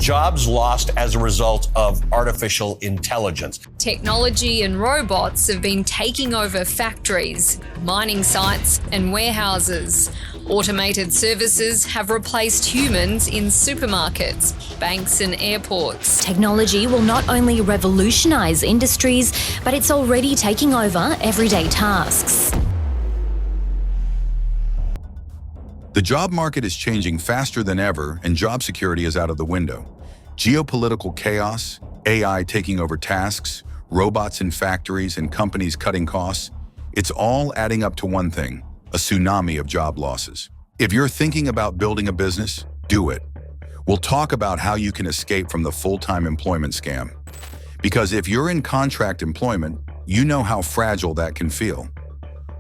jobs lost as a result of artificial intelligence. Technology and robots have been taking over factories, mining sites, and warehouses. Automated services have replaced humans in supermarkets, banks, and airports. Technology will not only revolutionize industries, but it's already taking over everyday tasks. The job market is changing faster than ever, and job security is out of the window. Geopolitical chaos, AI taking over tasks, robots in factories, and companies cutting costs, it's all adding up to one thing: a tsunami of job losses. If you're thinking about building a business, do it. We'll talk about how you can escape from the full-time employment scam. Because if you're in contract employment, you know how fragile that can feel.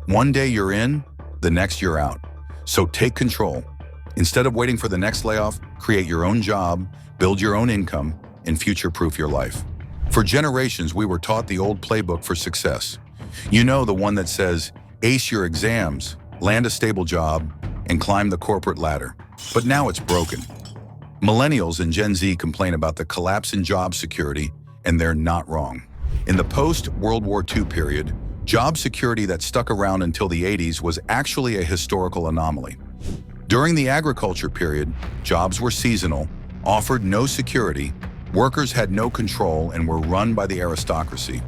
One day you're in, the next you're out. So take control. Instead of waiting for the next layoff, create your own job, build your own income, and future-proof your life. For generations, we were taught the old playbook for success. You know, the one that says, ace your exams, land a stable job, and climb the corporate ladder. But now it's broken. Millennials and Gen Z complain about the collapse in job security, and they're not wrong. In the post-World War II period, job security that stuck around until the 80s was actually a historical anomaly. During the agriculture period, jobs were seasonal, offered no security, workers had no control, and were run by the aristocracy.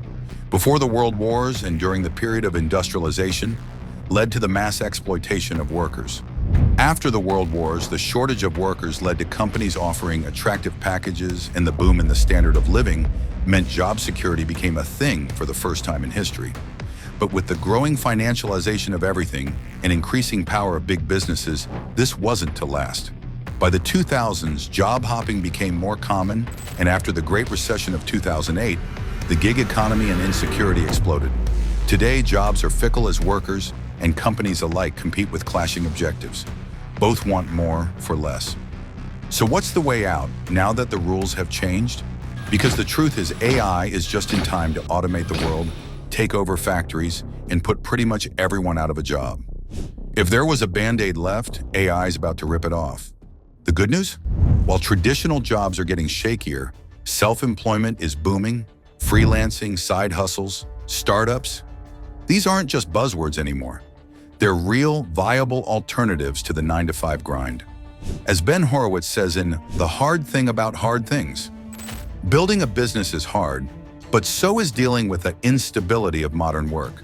Before the World Wars and during the period of industrialization, led to the mass exploitation of workers. After the World Wars, the shortage of workers led to companies offering attractive packages, and the boom in the standard of living meant job security became a thing for the first time in history. But with the growing financialization of everything and increasing power of big businesses, this wasn't to last. By the 2000s, job hopping became more common, and after the Great Recession of 2008, the gig economy and insecurity exploded. Today, jobs are fickle as workers, and companies alike compete with clashing objectives. Both want more for less. So what's the way out now that the rules have changed? Because the truth is, AI is just in time to automate the world, take over factories, and put pretty much everyone out of a job. If there was a Band-Aid left, AI is about to rip it off. The good news? While traditional jobs are getting shakier, self-employment is booming, freelancing, side hustles, startups. These aren't just buzzwords anymore. They're real, viable alternatives to the 9-to-5 grind. As Ben Horowitz says in The Hard Thing About Hard Things, building a business is hard, but so is dealing with the instability of modern work.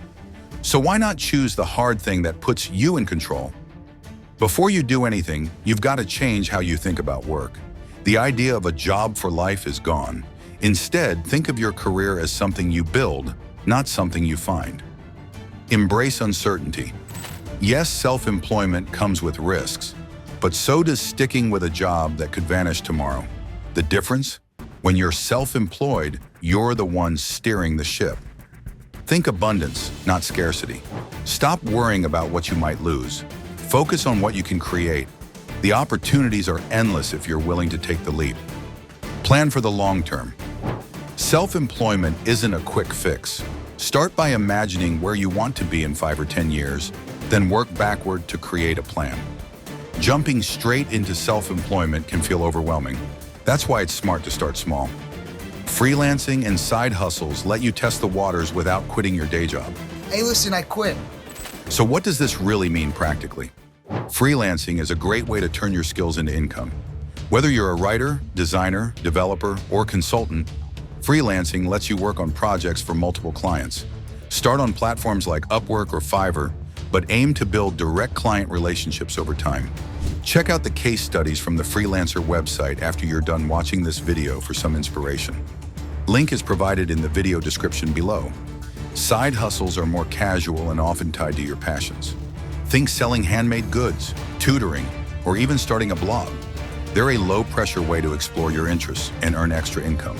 So why not choose the hard thing that puts you in control? Before you do anything, you've got to change how you think about work. The idea of a job for life is gone. Instead, think of your career as something you build, not something you find. Embrace uncertainty. Yes, self-employment comes with risks, but so does sticking with a job that could vanish tomorrow. The difference? When you're self-employed, you're the one steering the ship. Think abundance, not scarcity. Stop worrying about what you might lose. Focus on what you can create. The opportunities are endless if you're willing to take the leap. Plan for the long term. Self-employment isn't a quick fix. Start by imagining where you want to be in 5 or 10 years, then work backward to create a plan. Jumping straight into self-employment can feel overwhelming. That's why it's smart to start small. Freelancing and side hustles let you test the waters without quitting your day job. Hey, listen, I quit. So what does this really mean practically? Freelancing is a great way to turn your skills into income. Whether you're a writer, designer, developer, or consultant, freelancing lets you work on projects for multiple clients. Start on platforms like Upwork or Fiverr, but aim to build direct client relationships over time. Check out the case studies from the Freelancer website after you're done watching this video for some inspiration. Link is provided in the video description below. Side hustles are more casual and often tied to your passions. Think selling handmade goods, tutoring, or even starting a blog. They're a low-pressure way to explore your interests and earn extra income.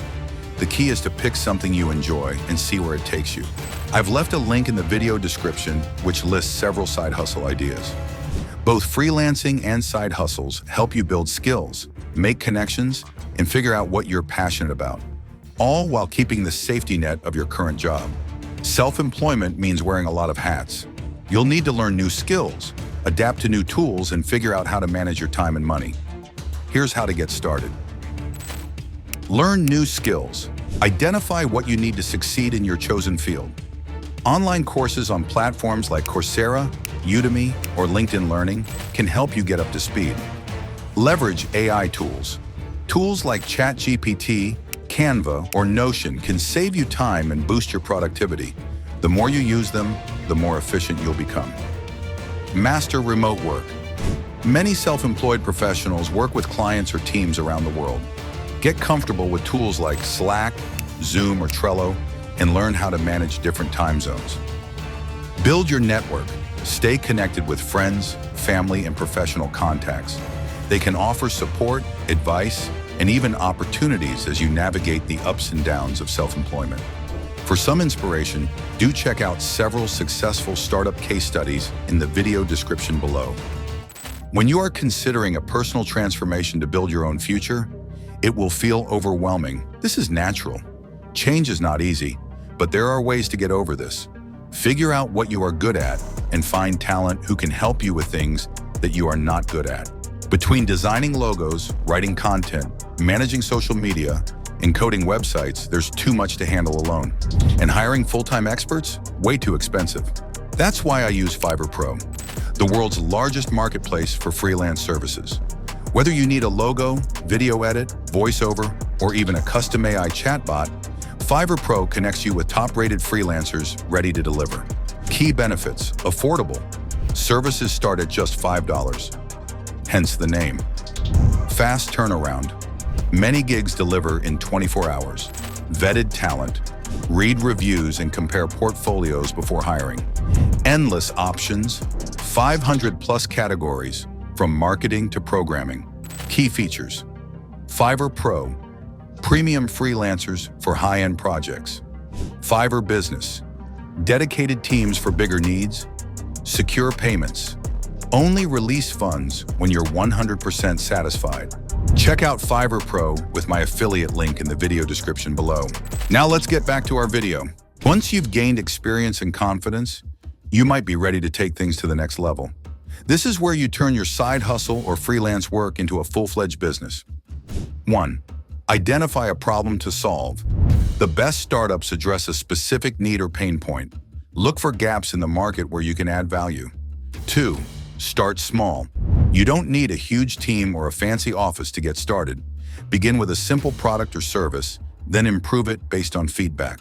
The key is to pick something you enjoy and see where it takes you. I've left a link in the video description which lists several side hustle ideas. Both freelancing and side hustles help you build skills, make connections, and figure out what you're passionate about, all while keeping the safety net of your current job. Self-employment means wearing a lot of hats. You'll need to learn new skills, adapt to new tools, and figure out how to manage your time and money. Here's how to get started. Learn new skills. Identify what you need to succeed in your chosen field. Online courses on platforms like Coursera, Udemy, or LinkedIn Learning can help you get up to speed. Leverage AI tools. Tools like ChatGPT, Canva, or Notion can save you time and boost your productivity. The more you use them, the more efficient you'll become. Master remote work. Many self-employed professionals work with clients or teams around the world. Get comfortable with tools like Slack, Zoom, or Trello, and learn how to manage different time zones. Build your network. Stay connected with friends, family, and professional contacts. They can offer support, advice, and even opportunities as you navigate the ups and downs of self-employment. For some inspiration, do check out several successful startup case studies in the video description below. When you are considering a personal transformation to build your own future, it will feel overwhelming. This is natural. Change is not easy, but there are ways to get over this. Figure out what you are good at and find talent who can help you with things that you are not good at. Between designing logos, writing content, managing social media, and coding websites, there's too much to handle alone. And hiring full-time experts? Way too expensive. That's why I use Fiverr Pro, the world's largest marketplace for freelance services. Whether you need a logo, video edit, voiceover, or even a custom AI chatbot, Fiverr Pro connects you with top-rated freelancers ready to deliver. Key benefits: affordable. Services start at just $5. Hence the name. Fast turnaround. Many gigs deliver in 24 hours. Vetted talent. Read reviews and compare portfolios before hiring. Endless options. 500+ categories, from marketing to programming. Key features: Fiverr Pro, premium freelancers for high-end projects. Fiverr Business, dedicated teams for bigger needs. Secure payments, only release funds when you're 100% satisfied. Check out Fiverr Pro with my affiliate link in the video description below. Now let's get back to our video. Once you've gained experience and confidence, you might be ready to take things to the next level. This is where you turn your side hustle or freelance work into a full-fledged business. 1. Identify a problem to solve. The best startups address a specific need or pain point. Look for gaps in the market where you can add value. 2. Start small. You don't need a huge team or a fancy office to get started. Begin with a simple product or service, then improve it based on feedback.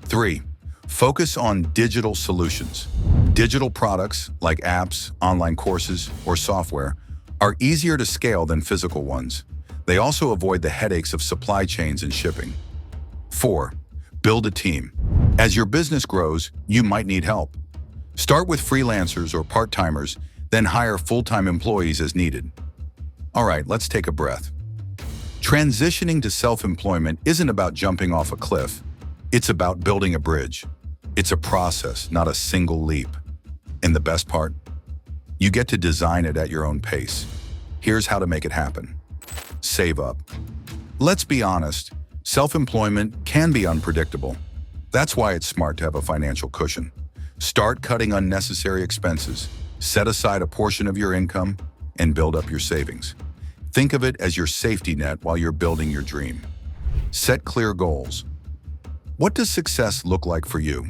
3. Focus on digital solutions. Digital products like apps, online courses, or software are easier to scale than physical ones. They also avoid the headaches of supply chains and shipping. 4. Build a team. As your business grows, you might need help. Start with freelancers or part-timers, then hire full-time employees as needed. All right, let's take a breath. Transitioning to self-employment isn't about jumping off a cliff. It's about building a bridge. It's a process, not a single leap. And the best part? You get to design it at your own pace. Here's how to make it happen. Save up. Let's be honest, self-employment can be unpredictable. That's why it's smart to have a financial cushion. Start cutting unnecessary expenses. Set aside a portion of your income and build up your savings. Think of it as your safety net while you're building your dream. Set clear goals. What does success look like for you?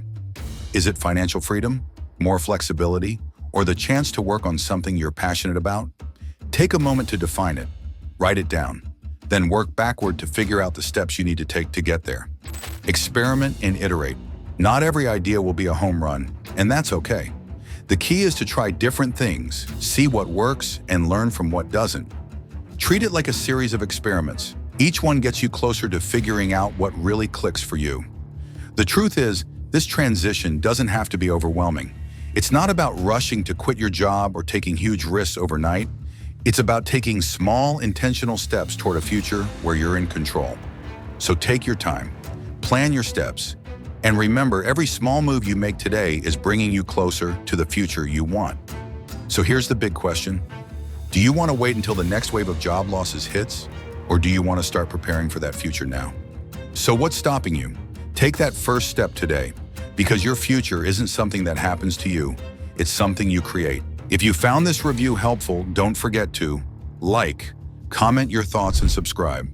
Is it financial freedom, more flexibility, or the chance to work on something you're passionate about? Take a moment to define it. Write it down. Then work backward to figure out the steps you need to take to get there. Experiment and iterate. Not every idea will be a home run, and that's okay. The key is to try different things, see what works, and learn from what doesn't. Treat it like a series of experiments. Each one gets you closer to figuring out what really clicks for you. The truth is, this transition doesn't have to be overwhelming. It's not about rushing to quit your job or taking huge risks overnight. It's about taking small, intentional steps toward a future where you're in control. So take your time, plan your steps, and remember, every small move you make today is bringing you closer to the future you want. So here's the big question. Do you want to wait until the next wave of job losses hits, or do you want to start preparing for that future now? So what's stopping you? Take that first step today, because your future isn't something that happens to you, it's something you create. If you found this review helpful, don't forget to like, comment your thoughts, and subscribe.